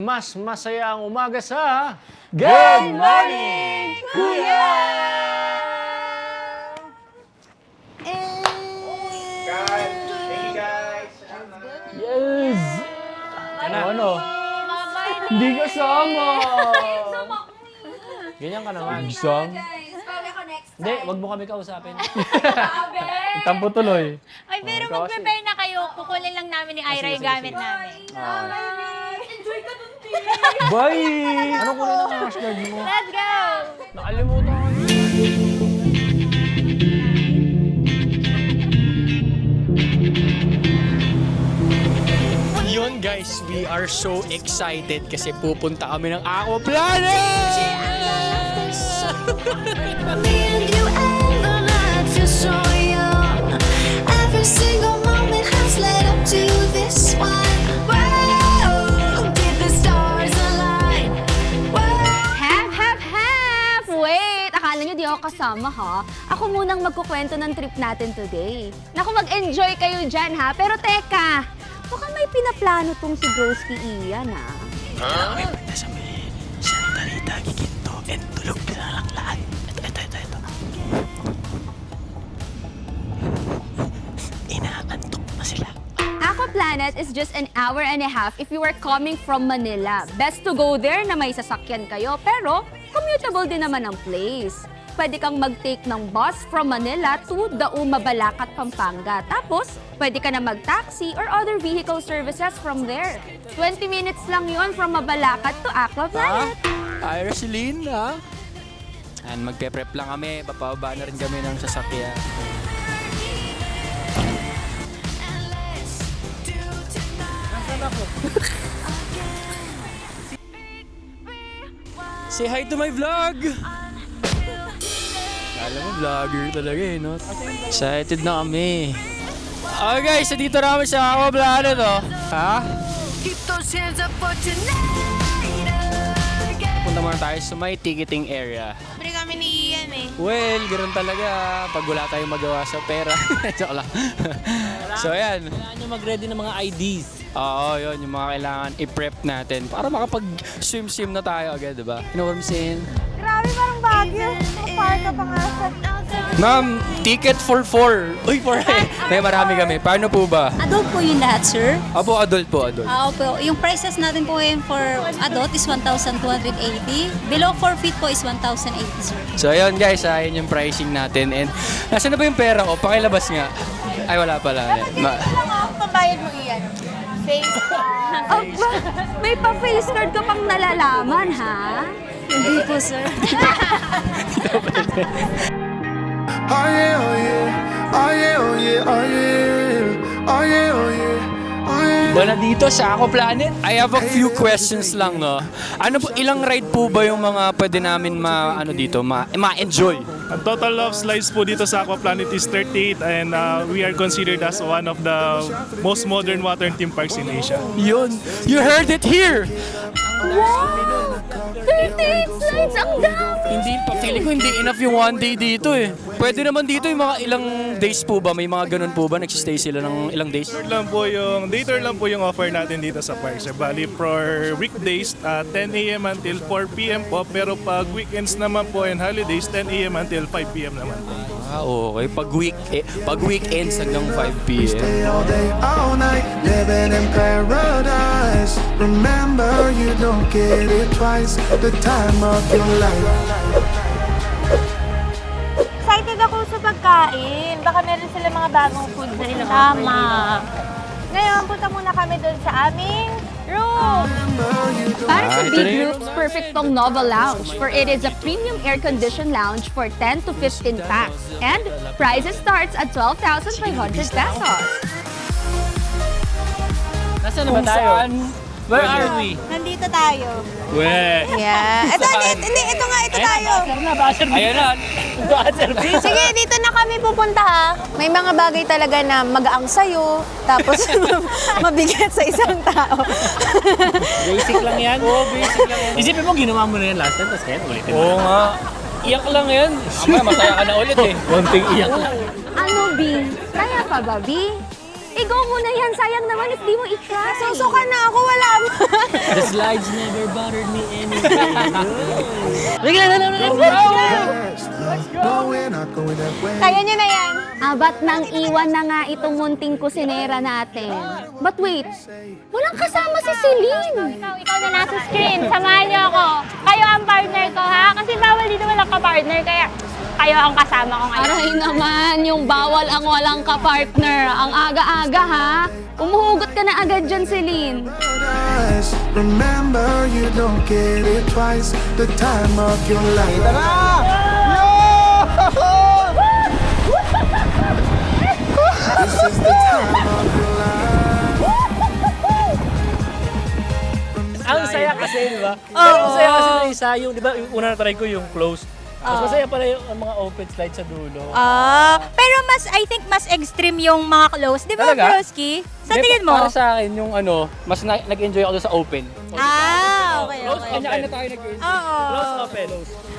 mas masaya ang umaga sa Good Morning, Kuya! Yes! Ano? Hindi kasama! Ganyan ka naman. Isang? Hindi, wag mo kami kausapin. Tampo tuloy. Ay, pero mag-prepare na kayo. Kukunin lang namin ni Ira yung gamit namin. Enjoy ka dun, T. Bye! Ano kunin ang cash card mo? Let's go! Nakalimutan ko. Yun guys, we are so excited kasi pupunta kami ng Aqua Planet! Me and you and the night feels so young. Every single moment has led up to this one. Whoa, did the stars align? Half! Wait, akala nyo di ako kasama ha? Ako munang magkukwento ng trip natin today. Naku, mag-enjoy kayo dyan ha. Pero teka, mukhang may pinaplano tong si Broski Ian ha. May pagkasabihin, sandalita, giginto, and tulog na lang lahat. Ito. Inaantok na sila. Aqua Planet is just an hour and a half if you are coming from Manila. Best to go there na may sasakyan kayo, pero commutable din naman ang place. Pwede kang mag-take ng bus from Manila to Dauma, Balacat, Pampanga. Tapos, pwede ka na mag-taxi or other vehicle services from there. 20 minutes lang yon from Mabalacat to Aqua Planet. Ira, Celine, ha? And magpe-prep lang kami, papababa na rin kami ng sasakyan. Say hi to my vlog! Alam mo, vlogger talaga eh, no? Excited na kami. Okay guys, so dito na kami sa Aqua Planet, oh. Ha? Keep those hands up for tonight. Punta muna tayo sa may ticketing area. Libre kami ni Ian eh. Well, ganoon talaga pag wala tayong magawa sa pera. Joke lang. So ayan. Kailangan nyo mag-ready ng mga IDs. Oo, yun. Yung mga kailangan i-prep natin para makapag-swim-swim na tayo agad, diba? You know what I'm saying? Grabe, parang Baguio. Park ka pa nga sa... Ma'am, ticket for 4. Uy, 4 eh. May marami kami. Paano po ba? Adult po yun lahat, sir. Apo, adult po, adult. Opo. Yung prices natin po ngayon for adult is 1,280. Below 4 feet po is 1,080, sir. So ayun guys, ayun yung pricing natin. And nasaan na ba yung pera ko? Pakilabas nga. Ay, wala pala. Pambayad mo Ian. Face Aba, may pa-face card ka pang nalalaman, ha? Hindi po, sir. Oh yeah, oh yeah, oh yeah, oh yeah, oh yeah, oh yeah, oh yeah, oh yeah. Wala dito sa Aqua Planet. I have a few questions lang, no. Ano po, ilang ride po ba yung mga pwede namin ma-enjoy? Ang total of slides po dito sa Aqua Planet is 38 and we are considered as one of the most modern water theme parks in Asia. Yun. You heard it here. 38 slides, ang dami! Hindi pa, feeling ko hindi enough yung one day dito eh. Pwede naman dito yung mga ilang days po ba? May mga ganun po ba? Nagsistay sila ng ilang days? Day tour lang po yung offer natin dito sa park. So, bali for weekdays, 10 a.m. until 4 p.m. po. Pero pag weekends naman po and holidays, 10 a.m. until 5 p.m. naman po. Ah, okay. Pag weekends hanggang 5 p.m. Stay all day, all night, living in paradise. Remember, you don't get it twice. The time of your life. Excited ako sa pagkain. Baka meron sila mga bagong food na ilang Tama. Ngayon, punta muna kami doon sa aming room. Para sa ito big na yun. groups, perfect tong Nova Lounge for it is a premium air-conditioned lounge for 10 to 15 packs. And prices starts at 12,500 pesos. Nasaan na ba tayo? Where are we? Nandito tayo. Where? Yeah. Ito tayo. Ayan na. Buzzer. Sige, dito na kami pupunta ha. May mga bagay talaga na magaang sa'yo, tapos mabigat sa isang tao. Basic lang yan. Oo, basic lang yan. Isipin mo, ginawa mo na yan last time, tapos kaya ulitin mo. Oo nga. Iyak lang yan. Ama, masaya ka na ulit eh. Konting iyak lang. Ano, B? Kaya pa ba, B? I-go mo na yan. Sayang naman if di mo i-try. Susuka na ako, wala mo. The slides never bothered me anyway. Bigla na naman. No, we're not going that way. Kaya niyo na yan. Abat nang iwan na nga itong munting kusinera natin. But wait, walang kasama si Celine. Ikaw na nasa screen. Samahan niyo ako. Kayo ang partner ko, ha? Kasi bawal dito walang ka-partner, kaya kayo ang kasama ko ngayon. Aray naman, yung bawal ang walang ka-partner. Ang aga-aga ha. Umuhugot ka na agad dyan, Celine. Paradise. Remember, you don't get it twice. The time of your life. This is the time of your life. Ang saya kasi, di ba? Ang saya kasi na isa, yung, di ba, yung una na try ko yung close. Mas masaya pala yung mga open slide sa dulo. Pero I think mas extreme yung mga close. Di ba, Talaga? Broski? Sa Hindi, tingin mo? Para sa akin, yung mas nag-enjoy ako doon sa open. Okay. Kanya-kanya tayo nag-enjoy. Oo. Close, open.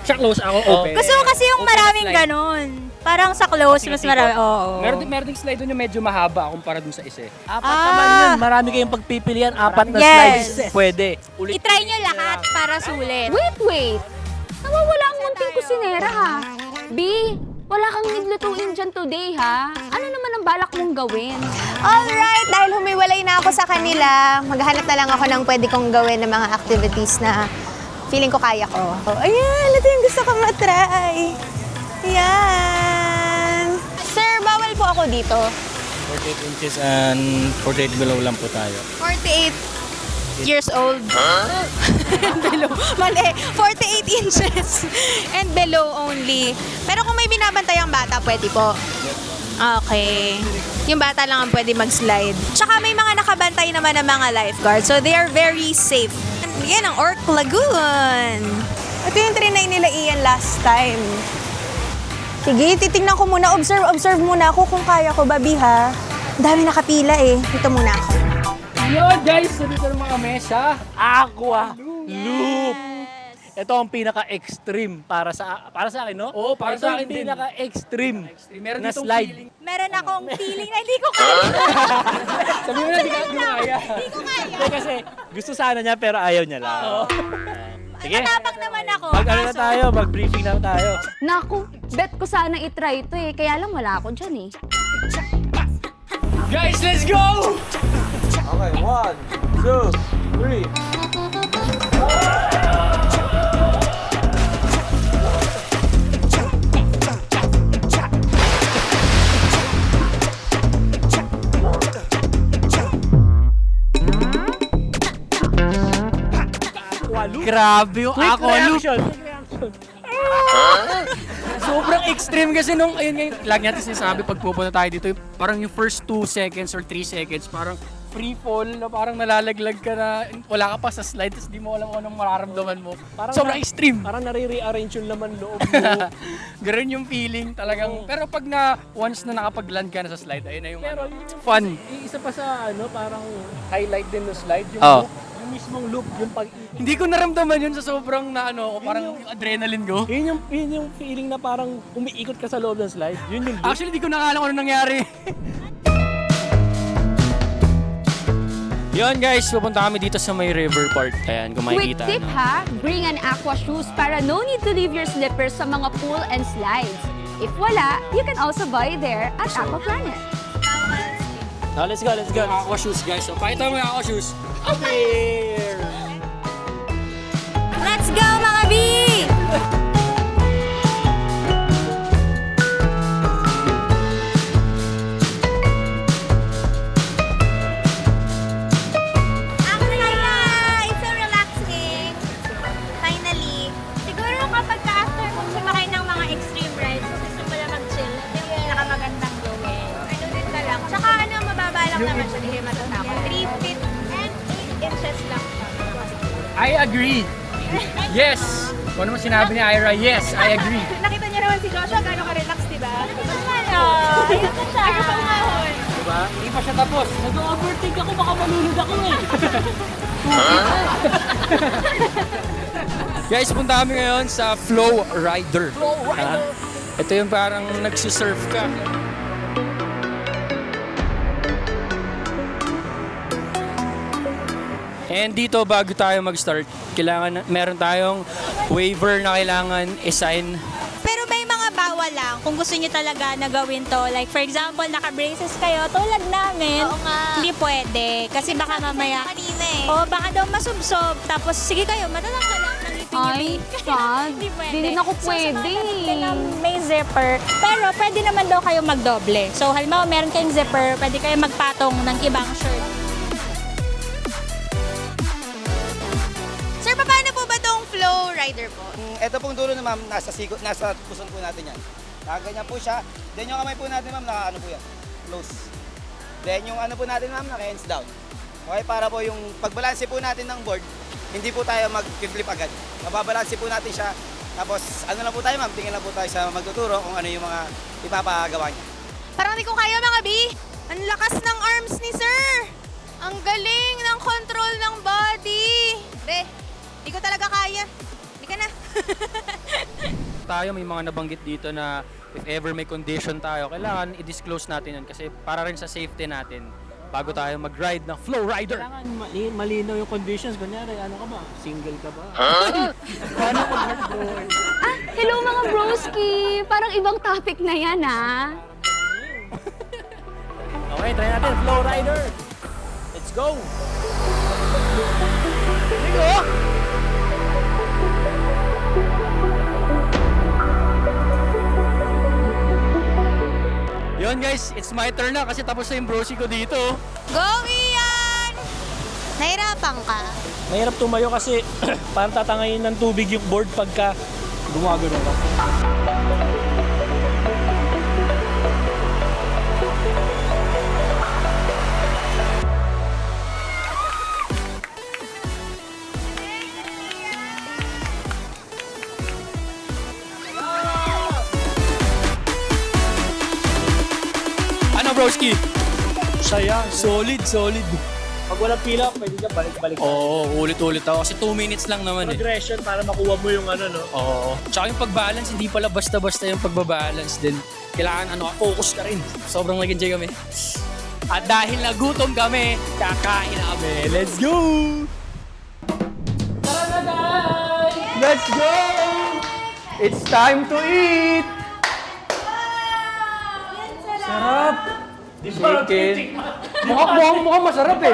Siya close, ako open. Gusto ko kasi yung maraming ganon. Parang sa close, mas marami. Oo. Meron ding slide doon yung medyo mahaba kumpara dun sa isa. Apat naman yun. Marami kayong pagpipilian. Apat na Yes. slides. Pwede. I-try nyo lahat para sulit. Wait. Nawawala ang munting kusinera ha. B, wala kang naglutuin dyan today ha. Ano naman ang balak mong gawin? Alright, dahil humiwalay na ako sa kanila, maghanap na lang ako ng pwede kong gawin ng mga activities na feeling ko kaya ko. Ayan, ito yung gusto ko matry. Ayan. Sir, bawal po ako dito. 48 inches and 48 below lang po tayo. 48 years old. And below. Mali, 48 inches and below only. Pero kung may binabantay ang bata, pwede po. Okay. Yung bata lang ang pwede mag-slide. Tsaka may mga nakabantay naman ng mga lifeguards. So they are very safe. Yan ang Orc Lagoon. Ito yung trinay nila Ian last time. Sige, titingnan ko muna. Observe muna ako kung kaya ko, babi ha. Ang dami nakapila eh. Dito muna ako. Yun guys, dito ng mga mesa. Aqua Loop. Ito ang pinaka-extreme para sa akin, no? Oo, para Ito sa ang akin din. pinaka-extreme Meron na ditong slide. feeling. Meron akong feeling na hindi ko kaya. Sabi mo na, di ka kaya. Hindi kasi gusto sana niya pero ayaw niya lang. Sige. Matapang naman ako. Mag-ano na tayo, mag-briefing na tayo. Naku, bet ko sana itry ito eh. Kaya lang wala ako dyan eh. Guys, let's go! Okay, 1, 2, 3. Grabe yung Quick aqua loop. reaction. Sobrang extreme kasi nung, ayun ngayon, lagi natin sinasabi pag pupunta tayo dito, parang yung first 2 seconds or 3 seconds, parang free fall na parang nalalaglag ka na, wala ka pa sa slide, tapos di mo alam kung anong mararamdaman mo. Parang Sobrang extreme. Parang nare-rearrange yung laman loob mo. Ganun yung feeling talagang. Pero pag once na nakapag-land ka na sa slide, ayun na yung Pero fun. Isa pa sa parang highlight din ng slide, yung Oo. loop, yung mismong loop, yung pag Hindi ko naramdaman yun sa sobrang na parang yung adrenaline ko. yun yung feeling na parang umiikot ka sa loob ng slide. Yun yung loop. Actually, di ko nakala kung ano nangyari. Yun guys, pupunta kami dito sa may river part. Ayan, kung Quick makikita. tip ha, bring an aqua shoes para no need to leave your slippers sa mga pool and slides. If wala, you can also buy there at Aqua Planet. Now, let's go. Aqua shoes guys. So, pakita mo yung aqua shoes. Let's go, mga B! It's so relaxing. Finally. Siguro kapag after kung sumakay ng mga extreme rides, gusto mo lang mag-chill, ito yung pinakamagandang gawin. Ano din ka lang. Tsaka mababa lang naman siya, hindi kayo matatakot. 3 feet and 8 inches lang siya. I agree. Yes. Kung ano man sinabi ni Ira, yes, I agree. Nakita niyo naman si Joshua, gano'n ka-relax, di ba? Ayun na siya. Ayun pa umahon. Diba? Hindi pa siya tapos. Nag-overtake ako, baka malulod ako eh. Guys, punta kami ngayon sa Flow Rider. Ito yung parang nagsisurf ka. And dito, bago tayo mag-start, meron tayong waiver na kailangan i-sign. Pero may mga bawal lang kung gusto niyo talaga na gawin to. Like for example, naka-braces kayo, tulad namin. Oo nga. Hindi pwede. Kasi baka mamaya, Kanina eh. o baka daw masubsob. Tapos sige kayo, matalang ka lang ng Ay, sad. Hindi pwede. Hindi din ako So, pwede. sa mga natin na may zipper. Pero pwede naman daw kayo magdoble. So halimbawa meron kayong zipper, pwede kayo magpatong ng ibang shirt. Sir, paano po ba tong flow rider po? Ito pong dulo na ma'am, nasa puson po natin yan. Nakaganyan po siya. Then yung kamay po natin ma'am, naka ano po yan, close. Then yung ano po natin ma'am, naka hands down. Okay, para po yung pagbalanse po natin ng board, hindi po tayo mag-flip agad. Mababalanse po natin siya. Tapos ano lang po tayo ma'am, tingin lang po tayo sa magtuturo kung ano yung mga ipapagawa niya. Parang hindi ko kaya mga B. Ang lakas ng arms ni sir. Ang galing ng control ng body. Be, hindi ko talaga kaya. Hindi ka na. Tayo may mga nabanggit dito na if ever may condition tayo, kailangan i-disclose natin yun kasi para rin sa safety natin bago tayo mag-ride ng Flow Rider. Kailangan malinaw yung conditions. Kunyari, ano ka ba? Single ka ba? Hello mga broski! Parang ibang topic na yan, ha? Okay, try natin. Flow Rider. Let's go! Yun guys, it's my turn na kasi tapos na yung brosi ko dito. Go, Ian! Nahirapan ka. Mahirap tumayo kasi parang tatangayin ng tubig yung board pagka gumagano ka. Ano broski? Saya. Solid, solid. Pag walang pila, pwede ka balik-balik. Oo, ulit-ulit ako kasi 2 minutes lang naman eh. Progression para makuha mo yung ano, no? Oo. Tsaka yung pag-balance, hindi pala basta-basta yung pagbabalance din. Kailangan focus ka rin. Sobrang nag-enjoy kami. At dahil nagutom kami, kakain na kami. Let's go! Tara na guys! Let's go! It's time to eat! Sarap! Chicken. Mukhang masarap eh.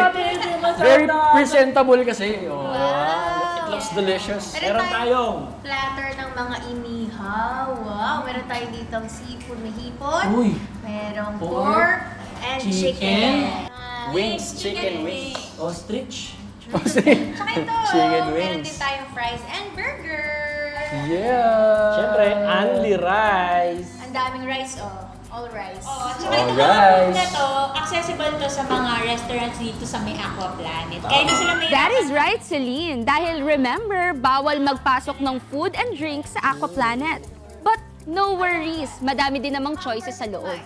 Very presentable kasi. Oh, it looks delicious. Meron tayong Platter ng mga inihaw. Wow, meron tayo ditong seafood na hipon. Uy. Merong Pork, pork and chicken, chicken. Wings, chicken wings. ostrich. Tsaka ito, Chicken meron wings. din tayong fries and burger. Yeah! Siyempre, only rice. Ang daming rice, oh. All rice. Oh, tsaka Oh, ito guys. na to, accessible to sa mga restaurants dito sa may Aqua Planet. Kaya na sila may That is right, Celine. Dahil remember, bawal magpasok ng food and drinks sa Aqua Planet. But no worries, madami din namang choices sa loob.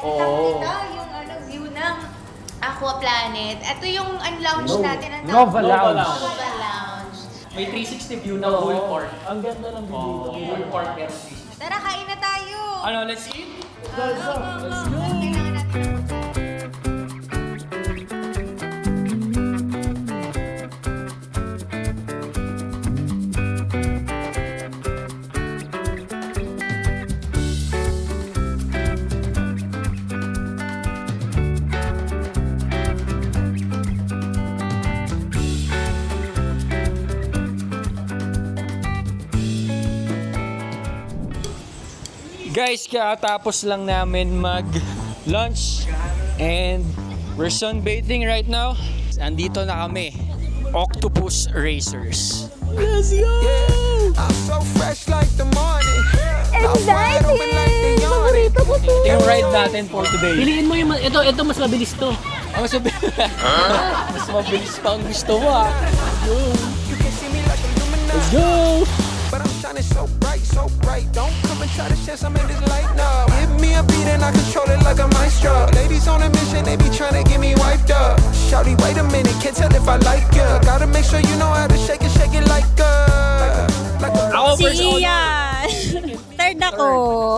Oh. Ito yung view ng Aqua Planet. Ito yung lounge natin. Ang Nova Lounge. Nova Lounge. May 360 view ng whole park. Ang ganda ng view dito. Whole park pero 360. Tara, kain na tayo. Ano, let's eat? Kailangan natin. Guys, katapos lang namin mag-lunch and we're sunbathing right now. Andito na kami, Octopus Racers. Let's go! I'm so fresh like the morning. Exciting! Paborito ko to! Ito yung ride natin for today. Piliin mo yung, ito mas mabilis to. Mas mabilis. Mas mabilis pa ang gusto mo ah. You can see me like a Let's luminous. go! But I'm shining so bright, so bright. Don't come and try to share some of this light now. Give me a beat and I control it like a maestro. Ladies on a mission, they be trying to get me wiped up. Shawty, wait a minute, can't tell if I like ya. Gotta make sure you know how to shake it like a. Ako Si Ian. Third ako.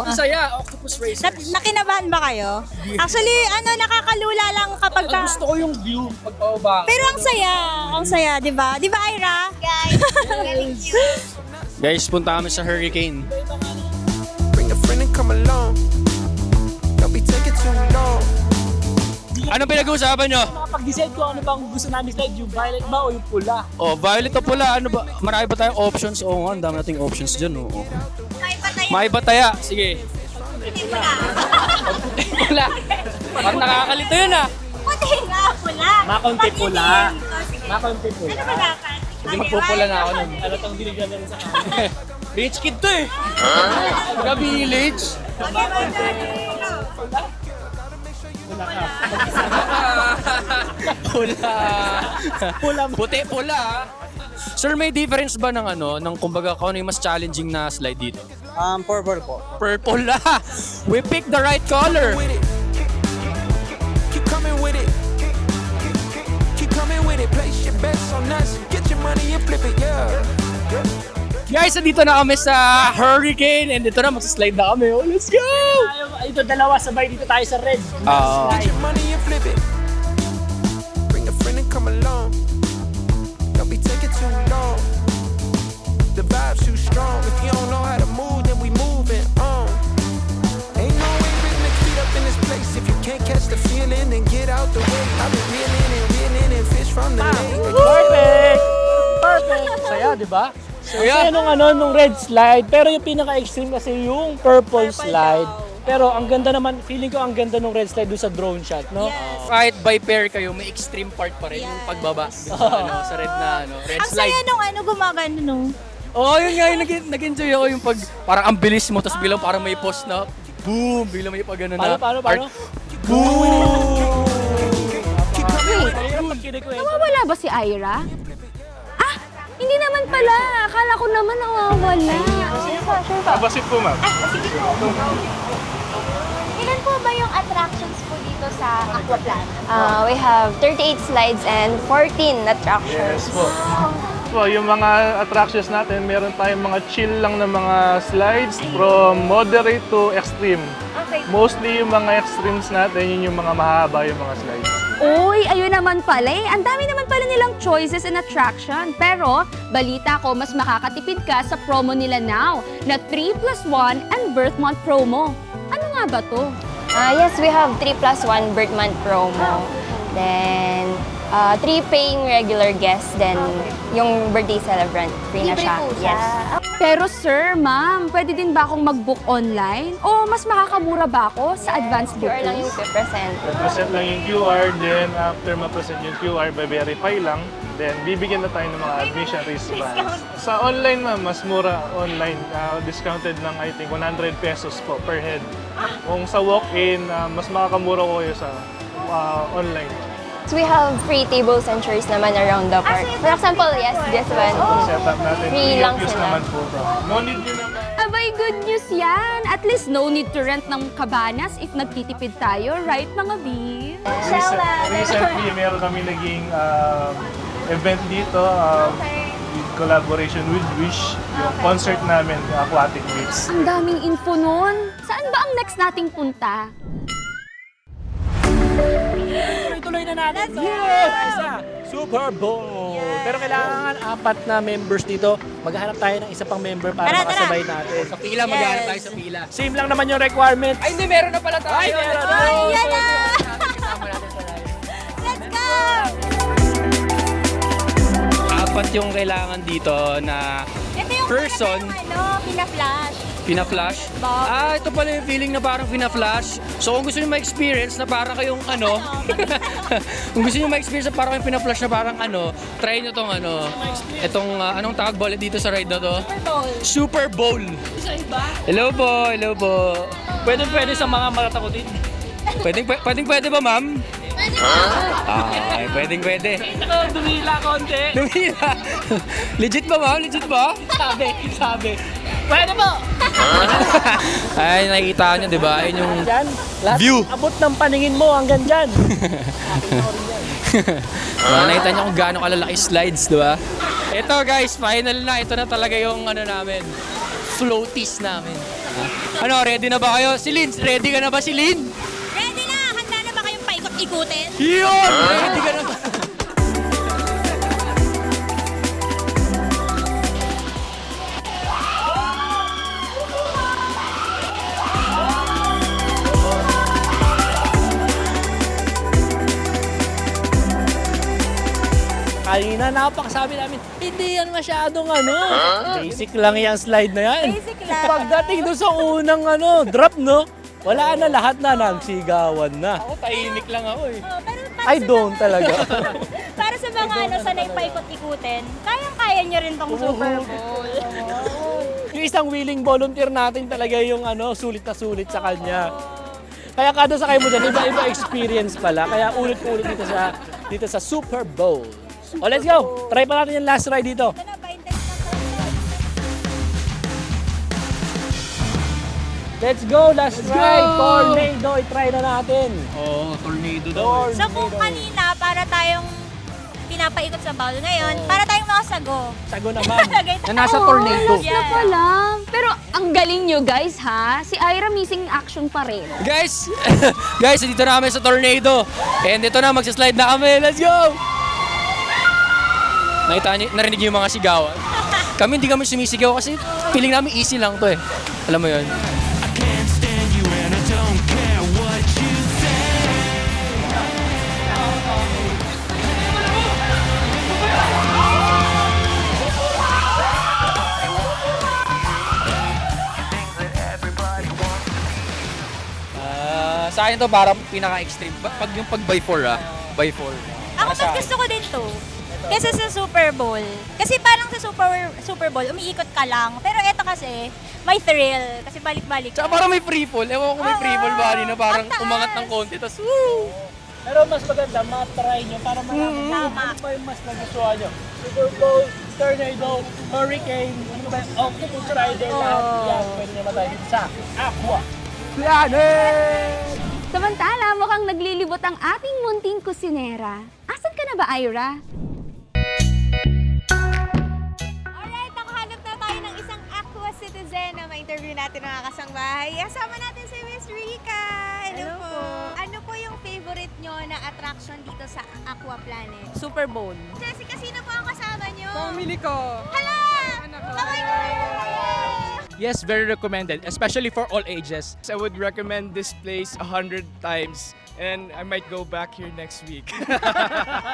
Masaya, Octopus Box Racers. Nakinabahan ba kayo? Actually, nakakalula lang kapag ka... Gusto ko yung view pag pababa. Pero ang saya, di ba? Di ba, Ira? Guys, punta kami sa Hurricane. Bring a friend and come along. Don't be taking too long. Anong pinag-uusapan nyo? Makapag-decide ko ano bang gusto namin slide, yung violet ba o yung pula. Oh, violet o pula, ano ba? Marami ba tayong options? Oo nga, ang dami nating options dyan. Oh. May bataya. Sige. Pula. Parang nakakalito yun ah. Puti nga, pula. Makonti pula. Makonti pula. Ano ba dapat? Hindi magpupula na ako nun. Ano tong binigyan na rin sa kanya? Rich kid to eh. Taga village. Pula. Puti, pula. Sir, may difference ba ng ng kumbaga kung ano yung mas challenging na slide dito? Purple po. Purple ah. We picked the right color. With it. Keep coming with it. Keep coming with it. Place your bets on us. Get your money and flip it, yeah. Guys, dito na kami sa Hurricane and dito na magsa-slide na kami. Oh, let's go! Ito dalawa, sabay dito tayo sa red. Get your money and flip it. Bring a friend and come along. Don't be taking too long. The vibe's too strong. If you don't know how to move, then we moving on. Ain't no way rhythmic feet up in this place. If you can't catch the feeling, then get out the way. I've been reeling and fish from the lake. Perfect! Perfect! Saya, di ba? Saya nung red slide, pero yung pinaka-extreme kasi yung purple slide. Pero ang ganda naman, feeling ko ang ganda nung red slide doon sa drone shot, no? Kahit by pair kayo, may extreme part pa rin yung pagbaba sa red na red Ang slide. saya nung gumagano nung... Oo, yun nga, nag-enjoy ako yung pag parang ang bilis mo, tapos bilang parang may pause na boom, bilang may pag ano na. Paano? Boom! Nawawala ba si Ira? Ah, hindi naman pala. Akala ko naman nawawala. Abasit po, ma'am. Ilan po ba yung attractions po dito sa Aquaplan? We have 38 slides and 14 attractions. Yes po. So, yung mga attractions natin, meron tayong mga chill lang na mga slides from moderate to extreme. Okay. Mostly yung mga extremes natin, yun yung mga mahaba yung mga slides. Uy, ayun naman pala eh. Ang dami naman pala nilang choices and attraction. Pero, balita ko, mas makakatipid ka sa promo nila now na 3+1 and birth month promo. Ano nga ba to? Yes, we have 3+1 birth month promo. Then, 3 paying regular guests. Then, yung birthday celebrant, free na siya. Yes. Pero sir, ma'am, pwede din ba akong mag-book online? O mas makakamura ba ako sa advance QR lang yung bookings? 2%. Present lang yung QR, then after ma-present yung QR, verify lang. Then, bibigyan na tayo ng mga admission wristbands. Sa online, ma'am, mas mura online. Discounted lang, I think, 100 pesos po per head. Kung sa walk-in, mas makakamura ko kayo sa online. So we have free tables and chairs naman around the park. For example, yes, this one. Set up natin. Free lang use sila. naman po ito. No need nyo naman. Abay, good news yan. At least no need to rent ng cabanas if nagtitipid tayo, right mga bees? Recently, meron kami naging event dito with collaboration with Wish, yung concert namin, Aquatic Waves. Ang daming info nun. Saan ba ang next nating punta? Tuloy na natin. Yes! Super Bowl! Pero kailangan 4 na members dito. Maghanap tayo ng isa pang member para makasabay natin. Sa pila, maghanap tayo sa pila. Same lang naman yung requirements. Ay, hindi, meron na pala tayo. Ay, meron na. Yan na! Kasama natin sa live. Let's go! 4 yung kailangan dito na Ito yung person. pina-flash. Pina-flash? Ito pala yung feeling na parang pina-flash. So kung gusto nyo ma-experience na parang kayong kung gusto nyo ma-experience na parang kayong pina-flash na parang try nyo tong itong anong tawag ba ulit dito sa ride na to? Super Bowl. Hello po, hello po. Pwede sa mga matatakotin. Pwede ba, ma'am? Ay, pwede. Dumila konti. Dumila. Legit ba, ma'am? Legit ba? Sabi. Pwede po! Ay, nakikita nyo, di ba? Ayun yung Yan, lahat view. abot ng paningin mo hanggang dyan. Nakita nyo kung gaano kalalaki slides, di ba? Ito guys, final na. Ito na talaga yung namin. Floaties namin. Ano, ready na ba kayo? Si Lynn, ready ka na ba si Lynn? Ready na! Handa na ba kayong paikot-ikutin? Yun! Ready ka na ba? Kanina napakasabi namin, hindi yan masyadong basic lang yung slide na yan. Basic lang. Pagdating doon sa unang drop, no? Wala na, lahat na nagsigawan na. Ako, tahimik lang ako eh. Oh, pero para I don't talaga. Para sa mga sanay paikot-ikutin, kayang-kaya nyo rin tong Super Bowl. Yung isang willing volunteer natin talaga yung sulit na sulit sa kanya. Kaya kada sakay mo dyan, iba-iba experience pala. Kaya ulit-ulit dito sa Super Bowl. O, let's go! Try pa natin yung last ride dito. Let's go! Last ride! Tornado! I-try na natin. Oo, tornado daw. So kung kanina, para tayong pinapaikot sa bowl, ngayon, para tayong mga sago. Sago naman. Na nasa tornado. Last na pala. Pero ang galing nyo guys ha. Si Ira missing action pa rin. Guys, dito na kami sa tornado. And dito na, magsaslide na kami. Let's go! Narinig niyo yung mga sigawan. Kami hindi kami sumisigaw kasi feeling namin easy lang to eh. Alam mo yun? Sa akin to parang pinaka-extreme. Pag yung pag by 4 by 4. Ako mas gusto ko din to. Kesa sa Super Bowl. Kasi parang sa Super Bowl, umiikot ka lang. Pero eto kasi, may thrill. Kasi balik-balik. Tsaka parang may free fall. Ewan ko may free fall ba na parang umangat ng konti. Tapos, woo! Pero mas maganda, matry nyo para malaman ano ba yung mas nagustuhan nyo. Super Bowl, Tornado, Hurricane, ano ba yung Octopus Rider, lahat yan. Pwede nyo matry dito sa Aqua Planet! Samantala, mukhang naglilibot ang ating munting kusinera. Asan ka na ba, Ira? Alright, nakahanap na tayo ng isang Aqua citizen na ma-interview natin mga kasangbahay. Kasama natin si Miss Rica. Hello po. Ano po yung favorite nyo na attraction dito sa Aqua Planet? Super Bowl. Jessica, sino po ang kasama nyo? Family ko. Hello! Oh my God! Yes, very recommended, especially for all ages. I would recommend this place 100 times and I might go back here next week.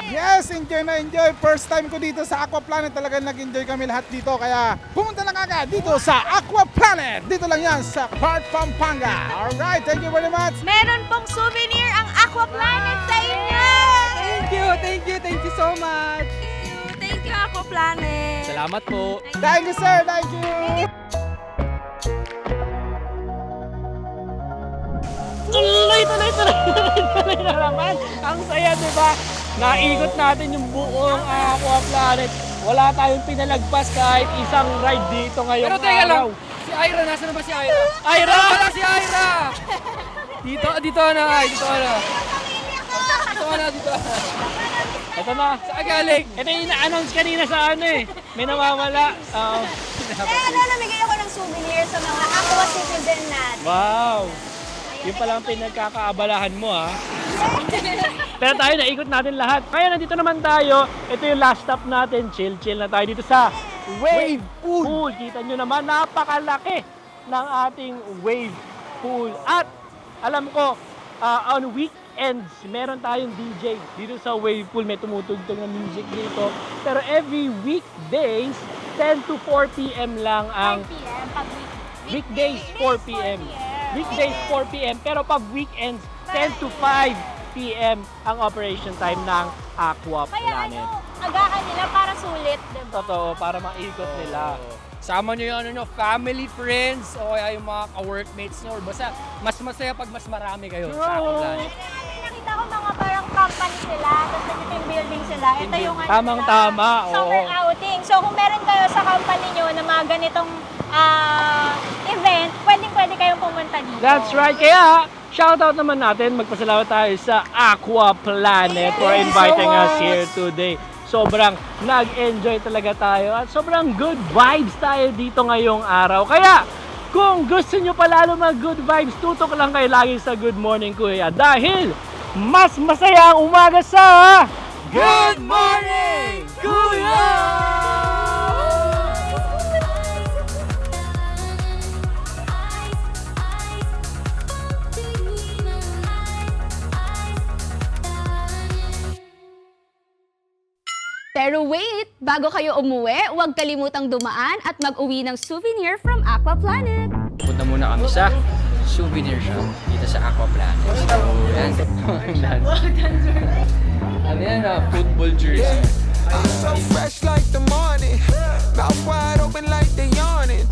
Yes, enjoy na enjoy. First time ko dito sa Aqua Planet. Talagang nag-enjoy kami lahat dito. Kaya pumunta na agad dito sa Aqua Planet. Dito lang yan sa Park Pampanga. Alright, thank you very much. Meron pong souvenir ang Aqua Planet sa inyo! Thank you so much. Thank you, Aqua Planet! Salamat po. Thank you, sir. Thank you. Tuloy na naman. Ang saya, di ba? Naikot natin yung buong Aqua Planet. Wala tayong pinalagpas kahit isang ride dito ngayong Pero teka lang, araw. si Ira, nasa na ba si Ira? Ira! Wala si Ira! Dito na. Ito na. Saan galing? Ito yung ina-announce kanina sa May nawawala. namigay ako ng souvenir sa mga Aqua citizen natin. Wow! Yung palang pinagkakaabalahan mo, ha? Pero tayo, naikot natin lahat. Ngayon, nandito naman tayo. Ito yung last stop natin. Chill na tayo dito sa Wave Pool. Kita nyo naman, napakalaki ng ating wave pool. At alam ko, on weekends, meron tayong DJ dito sa wave pool. May tumutugtog na music dito. Pero every weekdays, 10 to 4 p.m. lang ang... 9 p.m. pag Weekdays, 4 p.m. Weekdays, 4 p.m. Pero pag weekends, 10 to 5 p.m. ang operation time ng Aqua Kaya Planet. agahan nila para sulit, diba? Totoo, para maikot nila. Sama nyo yung family, friends, o kaya yung mga ka-workmates nyo. Or basta, mas masaya pag mas marami kayo sa Aqua Planet. Nakita ko mga parang company sila, tapos nag-team building sila. Ito yung Tamang-tama, summer outing. So kung meron kayo sa company nyo na mga ganitong event, pwede kayong pumunta dito. That's right. Kaya, shoutout naman natin. Magpasalamat tayo sa Aqua Planet for inviting us here today. Sobrang nag-enjoy talaga tayo at sobrang good vibes tayo dito ngayong araw. Kaya, Kung gusto nyo pa lalo mag good vibes, tutok lang kayo lagi sa Good Morning Kuya dahil mas masaya ang umaga sa Good Morning Kuya! Pero wait, bago kayo umuwi, huwag kalimutang dumaan at mag-uwi ng souvenir from Aqua Planet. Punta muna kami sa souvenir shop dito sa Aqua Planet. Yan. Ano yan? Football jersey. I'm so fresh like the morning, mouth wide open like they yawning.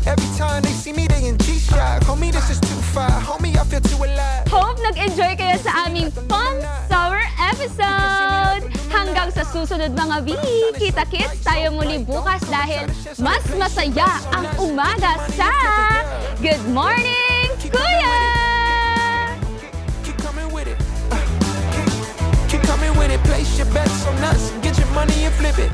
Every time they see me, they in G-Shock. Homie, this is too far. Homie, I feel too alive. Hope nag-enjoy kayo sa aming fun summer episode! Hanggang sa susunod mga B, kita-kits tayo muli bukas dahil mas masaya ang umaga sa Good Morning Kuya! Keep coming with it. Keep coming with it. Place your bets on us. Get your money and flip it.